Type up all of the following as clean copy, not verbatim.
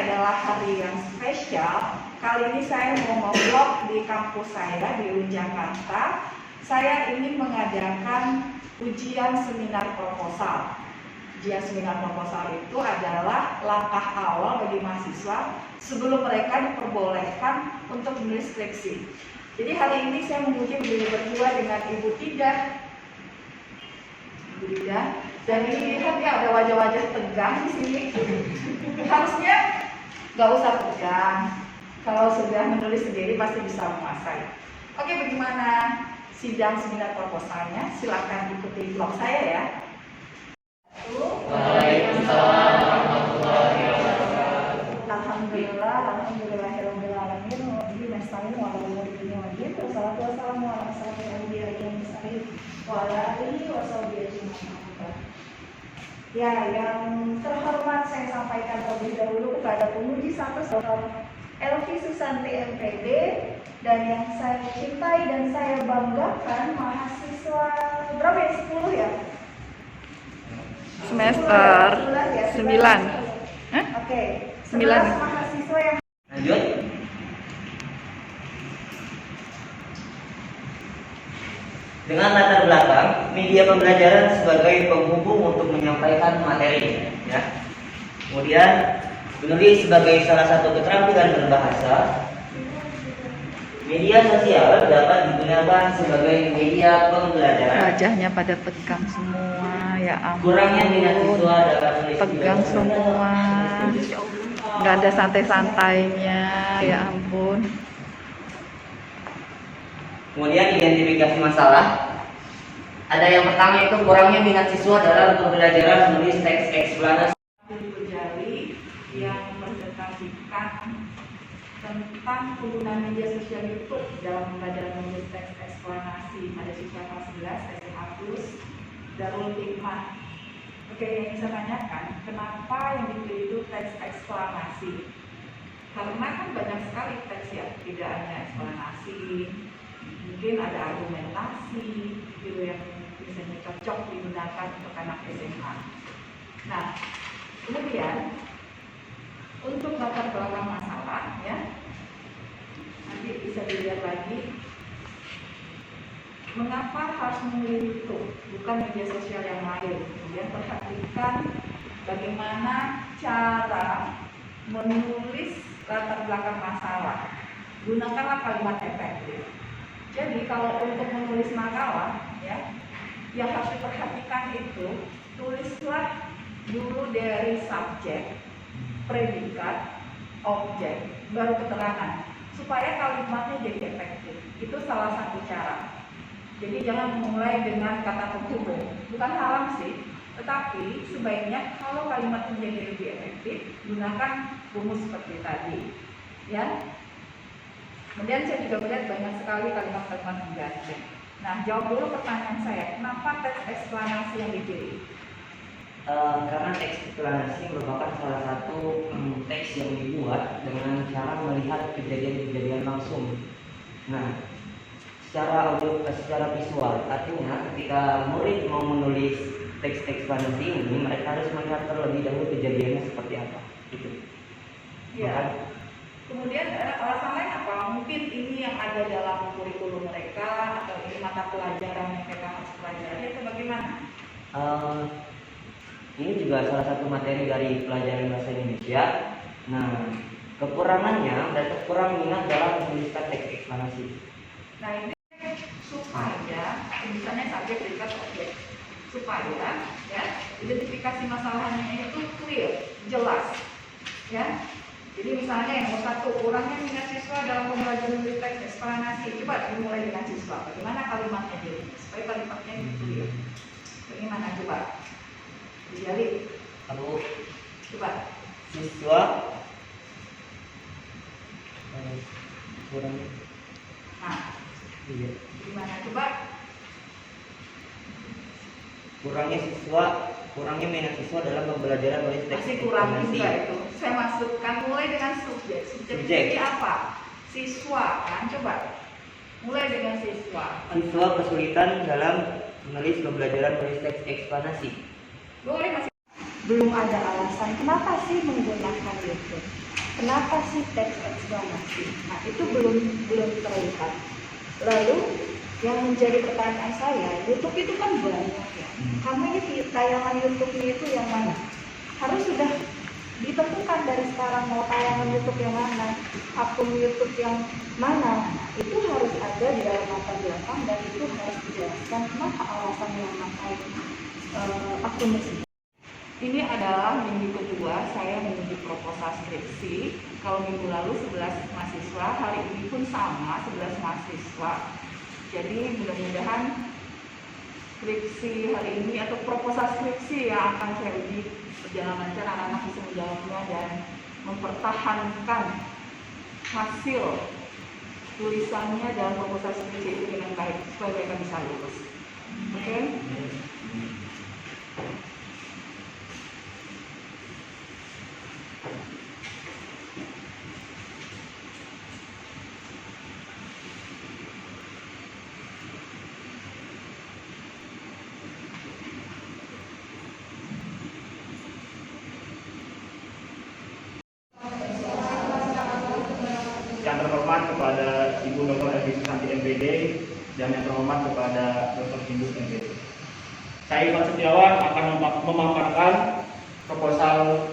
adalah hari yang spesial. Kali ini saya mau nge-vlog di kampus saya di UIN Jakarta. Saya ingin mengadakan ujian seminar proposal. Ujian seminar proposal itu adalah langkah awal bagi mahasiswa sebelum mereka diperbolehkan untuk menulis skripsi. Jadi hari ini saya menguji berdua dengan Ibu Tida. Dan ini lihat ya, ada wajah-wajah tegang di sini. Harusnya nggak usah tegang. Kalau sudah menulis sendiri pasti bisa menguasai. Oke, bagaimana sidang seminar proposalnya? Silakan ikuti vlog saya ya. Waalaikumsalam warahmatullahi wabarakatuh. Alhamdulillahirabbil alamin. Wabillahi nasta'in wa ala umuri waddin. Wassalatu wassalamu ala asyrofil anbiya'i wal mursalin wa ala alihi wa sahbihi ajmain. Ya, yang terhormat saya sampaikan terlebih dahulu kepada penguji satu Dr. Elvi Susanti MPD, dan yang saya cintai dan saya banggakan mahasiswa berapa ya? 10 ya? Semester 9. Oke, 9 mahasiswa yang Lanjut. Dengan latar belakang media pembelajaran sebagai penghubung untuk menyampaikan materi, ya. Kemudian menulis sebagai salah satu keterampilan berbahasa. Media sosial dapat digunakan sebagai media pembelajaran. Wajahnya pada tegang semua, ya ampun. Kurangnya minat siswa dapat menulis Tegang semua. Nggak ada santai-santainya, ya ampun. Kemudian identifikasi masalah. Ada yang pertama itu kurangnya minat siswa dalam pembelajaran menulis teks eksplanasi. Jali yang presentasikan tentang penggunaan media sosial YouTube dalam pembelajaran menulis teks eksplanasi pada siswa kelas 11 SMA Plus Darul Hikmah. Oke, yang saya tanyakan, kenapa yang dipilih itu teks eksplanasi? Karena kan banyak sekali teks ya, tidak hanya eksplanasi, mungkin ada argumentasi gitu yang misalnya cocok digunakan untuk anak SMA. Nah, kemudian untuk latar belakang masalah ya, nanti bisa dilihat lagi mengapa harus memilih itu, bukan media sosial yang lain. Kemudian perhatikan bagaimana cara menulis latar belakang masalah. Gunakanlah kalimat efektif. Jadi kalau untuk menulis makalah ya, yang harus diperhatikan itu tulislah dulu dari subjek, predikat, objek, baru keterangan supaya kalimatnya jadi efektif. Itu salah satu cara. Jadi jangan memulai dengan kata penghubung. Bukan haram sih, tetapi sebaiknya kalau kalimat menjadi lebih efektif, gunakan rumus seperti tadi. Ya. Kemudian saya juga melihat banyak sekali kalimat-kalimat menggantung. Nah, jawab dulu pertanyaan saya, kenapa teks eksplanasi yang dipilih? Karena teks eksplanasi merupakan salah satu teks yang dibuat dengan cara melihat kejadian-kejadian langsung. Nah, secara visual, artinya ketika murid mau menulis teks eksplanasi ini, mereka harus melihat terlebih dahulu kejadiannya seperti apa. Gitu. Ya. Kemudian alasan lain apa? Mungkin ini yang ada dalam kurikulum mereka atau ini mata pelajaran yang mereka harus pelajari atau bagaimana? Ini juga salah satu materi dari pelajaran bahasa Indonesia. Nah, kekurangannya mereka kurang minat dalam menuliskan teks eksplanasi. Nah, ini supaya misalnya subjek predikat objek, supaya ya identifikasi masalahnya itu clear, jelas, ya. Jadi misalnya yang satu, kurangnya minat siswa dalam pembelajaran menulis teks eksplanasi. Coba dimulai dengan siswa. Bagaimana kalimatnya jadi supaya kalimatnya itu clear. Bagaimana coba? Dijali. Lalu Coba. siswa kurang. Nah, Iya. gimana coba? Kurangnya minat siswa dalam pembelajaran menulis teks Masih kurang eksplanasi. juga itu. Saya masukkan mulai dengan subjek. Subjek jadi apa? Siswa kan, coba. Mulai dengan siswa. Siswa kesulitan dalam menulis pembelajaran menulis teks eksplanasi. Boleh masih. Belum ada alasan kenapa sih menggunakan itu. kenapa sih teks eksklamasi? Nah, itu belum terlihat. Lalu yang menjadi pertanyaan saya, YouTube itu kan banyak ya. Kamu ini tayangan YouTube-nya itu yang mana? Harus sudah ditentukan dari sekarang mau tayangan YouTube yang mana, akun YouTube yang mana. Nah, itu harus ada di dalam latar belakang dan itu harus dijelaskan kenapa alasan yang memakai akun tersebut. Ini adalah minggu kedua saya menuju proposal skripsi. Kalau minggu lalu 11 mahasiswa, hari ini pun sama 11 mahasiswa. Jadi mudah-mudahan skripsi hari ini atau proposal skripsi yang akan saya uji berjalan lancar, anak-anak bisa menjawabnya dan mempertahankan hasil tulisannya dalam proposal skripsi itu dengan baik supaya mereka bisa lulus. Oke? Yang terhormat kepada Ibu Dr. Evi Susanti MPD dan yang terhormat kepada Dr. Hindus MPD. Saya Ivan Setiawan akan memaparkan proposal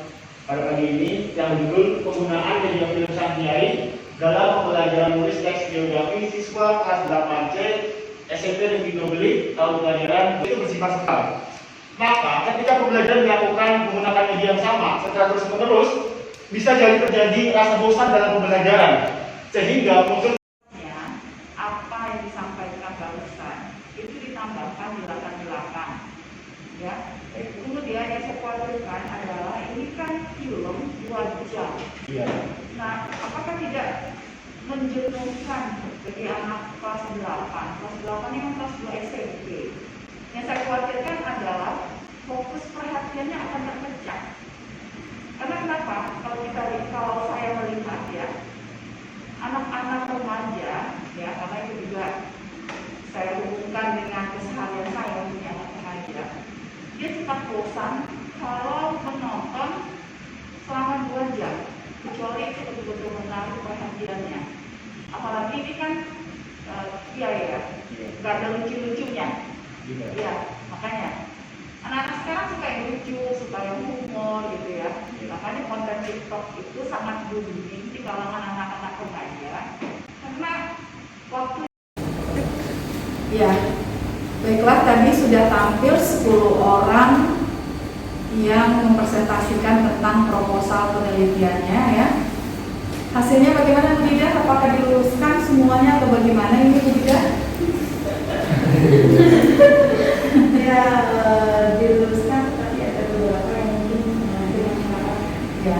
pada pagi ini yang berjudul penggunaan media film Sandiai dalam pembelajaran menulis teks biografi siswa kelas 8C SMP Negeri Nobeli tahun pelajaran itu bersifat sekali. Maka ketika pembelajaran dilakukan menggunakan media yang sama secara terus-menerus, bisa jadi terjadi rasa bosan dalam pembelajaran sehingga muncul apa yang disampaikan barusan itu ditambahkan di belakang ya. Kemudian yang saya khawatirkan adalah ini kan film 2 jam. Iya. Nah, apakah tidak menjenuhkan bagi anak kelas 8? Kelas 8 ini kan kelas 2 SMP. Yang saya khawatirkan adalah fokus perhatiannya akan terpecah. Karena kenapa? Kalau saya melihat ya, anak-anak remaja ya, karena itu juga saya hubungkan dengan keseharian saya punya anak remaja, dia cepat bosan kalau menonton selama 2 jam, kecuali itu betul-betul menarik perhatiannya. Apalagi ini kan ya nggak ada lucu-lucunya, ya makanya anak-anak sekarang suka yang lucu, suka yang humor gitu ya. Makanya konten TikTok itu sangat booming di kalangan anak-anak remaja karena waktu. Ya, baiklah, tadi sudah tampil 10 orang yang mempresentasikan tentang proposal penelitiannya ya. Hasilnya bagaimana Bu Dida? Apakah diluluskan semuanya atau bagaimana ini Bu Dida? Ya, diluluskan, tapi ada beberapa yang mungkin dengan harapan. Ya,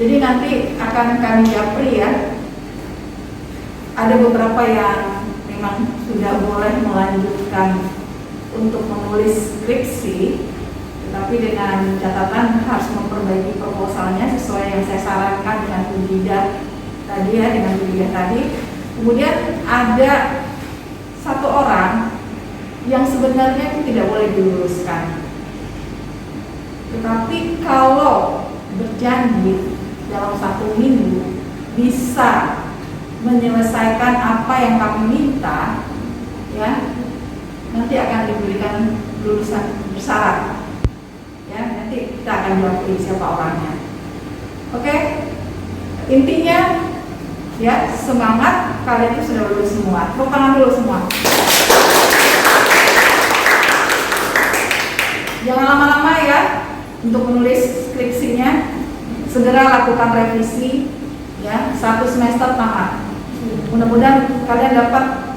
jadi nanti akan kami japri ya. Ada beberapa yang memang sudah boleh melanjutkan untuk menulis skripsi, tetapi dengan catatan harus memperbaiki proposalnya sesuai yang saya sarankan dengan Bu Dida tadi ya, dengan Bu Dida tadi. Kemudian ada 1 orang yang sebenarnya itu tidak boleh diluluskan. Tetapi kalau berjanji dalam 1 minggu bisa menyelesaikan apa yang kami minta, ya nanti akan diberikan lulusan bersyarat. Ya, nanti kita akan jawab siapa orangnya. Oke, intinya ya semangat, kalian itu sudah lulus semua. Tepuk tangan dulu semua. Jangan lama-lama ya untuk menulis skripsinya. Segera lakukan revisi ya, 1 semester tamat. Mudah-mudahan kalian dapat,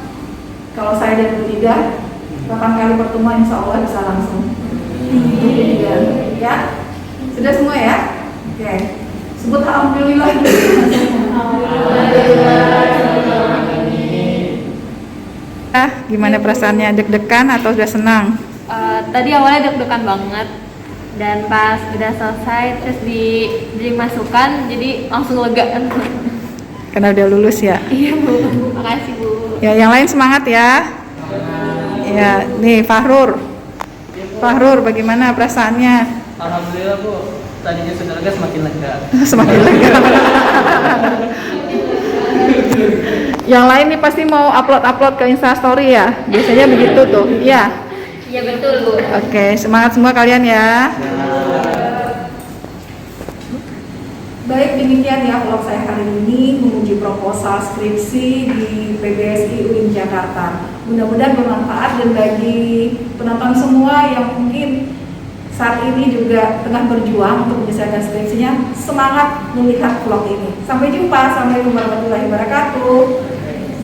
kalau saya dan Bu Dida, 8 kali pertemuan insya Allah bisa langsung. Ya, sudah semua ya? Oke. Sebut alhamdulillah. Gimana perasaannya? Deg-degan atau sudah senang? Tadi awalnya deg-degan banget, dan pas udah selesai terus diberi masukan jadi langsung lega. Karena udah lulus ya? Iya Bu, makasih Bu. Ya, yang lain semangat ya. Ya, nih Fahrur. Fahrur, bagaimana perasaannya? Alhamdulillah Bu, tadinya sudah lega semakin lega. Semakin lega. Yang lain nih pasti mau upload ke Instastory ya. Biasanya begitu tuh. Iya. Iya betul Bu. Oke, semangat semua kalian ya. Baik, demikian ya vlog saya hari ini menguji proposal skripsi di PBSI UIN Jakarta. Mudah-mudahan bermanfaat dan bagi penonton semua yang mungkin saat ini juga tengah berjuang untuk menyelesaikan skripsinya, semangat melihat vlog ini. Sampai jumpa, assalamualaikum warahmatullahi wabarakatuh.